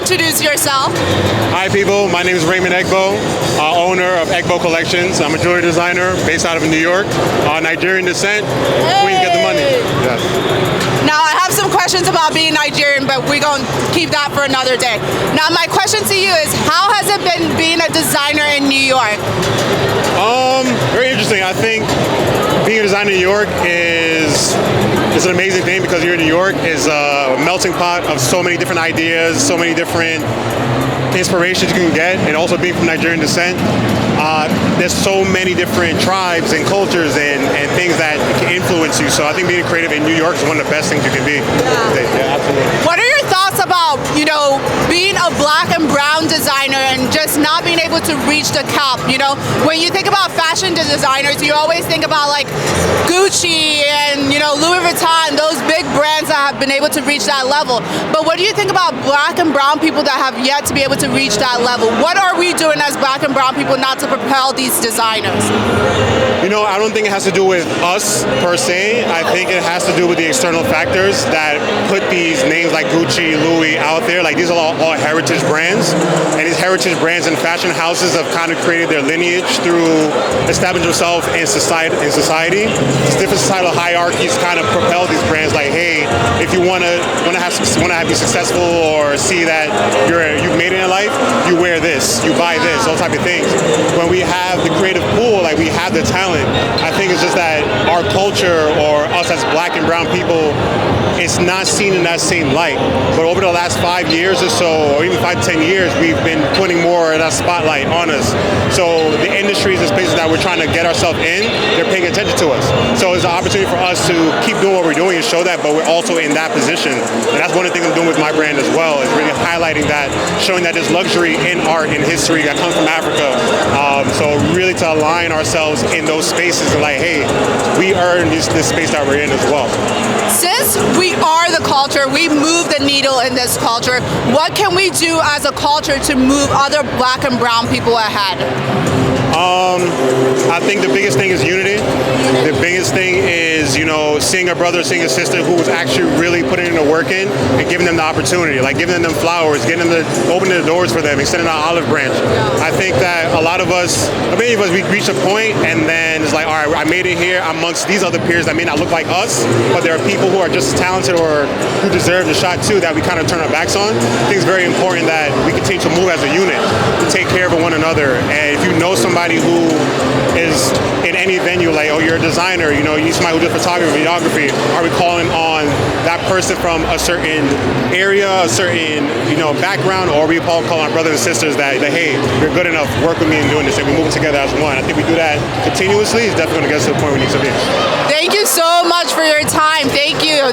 introduce yourself? Hi people, my name is Raymond Egbo, owner of Egbo Collections. I'm a jewelry designer based out of New York, Nigerian descent. Queens get the money. Yes. Now I have some questions about being Nigerian, but we're going to keep that for another day. Now my question to you is, how has it been being a designer in New York? Very interesting. I think being a designer in New York is an amazing thing because here in New York is a melting pot of so many different ideas, so many different inspirations you can get, and also being from Nigerian descent, there's so many different tribes and cultures and things that can influence you. So I think being creative in New York is one of the best things you can be. Yeah, absolutely. What are your thoughts about, being a black and brown designer and just not being able to reach the top? When you think about fashion designers, you always think about like Gucci and, Louis Vuitton, those big brands that have been able to reach that level. But what do you think about black and brown people that have yet to be able to reach that level? What are we doing as black and brown people not to propel these designers? I don't think it has to do with us per se. I think it has to do with the external factors that put these names like Gucci, Louis out there. Like these are all heritage brands, and these heritage brands and fashion houses have kind of created their lineage through establishing themselves in society. These different societal hierarchies kind of propel these brands. Like, hey, if you want to be successful or see that you've made it in life, you wear this, you buy this, those type of things. When we have the creative pool, like we have the talent, I think it's just that our culture or us as black and brown people, it's not seen in that same light. But over the last 5 years or so, or even 5 to 10 years, we've been putting more of that spotlight on us. So the industries and spaces that we're trying to get ourselves in, they're paying attention to us. So it's an opportunity for us to keep doing what we're doing and show that, but we're also in that position. And that's one of the things I'm doing with my brand as well, is really highlighting that, showing that there's luxury in art and history that comes from Africa. So really to align ourselves in those spaces and like, hey, we earn this space that we're in as well. Since we are the culture, we move the needle in this culture, what can we do as a culture to move other black and brown people ahead? I think the biggest thing is unity. The biggest thing is, seeing a brother, seeing a sister who was actually really putting in the work in and giving them the opportunity, like giving them flowers, opening the doors for them, extending our olive branch. I think that many of us, we reach a point and then it's like, all right, I made it here amongst these other peers that may not look like us, but there are people who are just as talented or who deserve the shot too that we kind of turn our backs on. I think it's very important that we continue to move as a unit, to take care of one another. And if you know somebody who is in any venue, like, oh, you're a designer, you need somebody who does photography, videography, are we calling on that person from a certain area, a certain, background, or are we calling our brothers and sisters that, hey, you're good enough, work with me in doing this, and we move together as one. I think we do that continuously, it's definitely going to get us to the point we need to be. Thank you so much for your time. Thank you.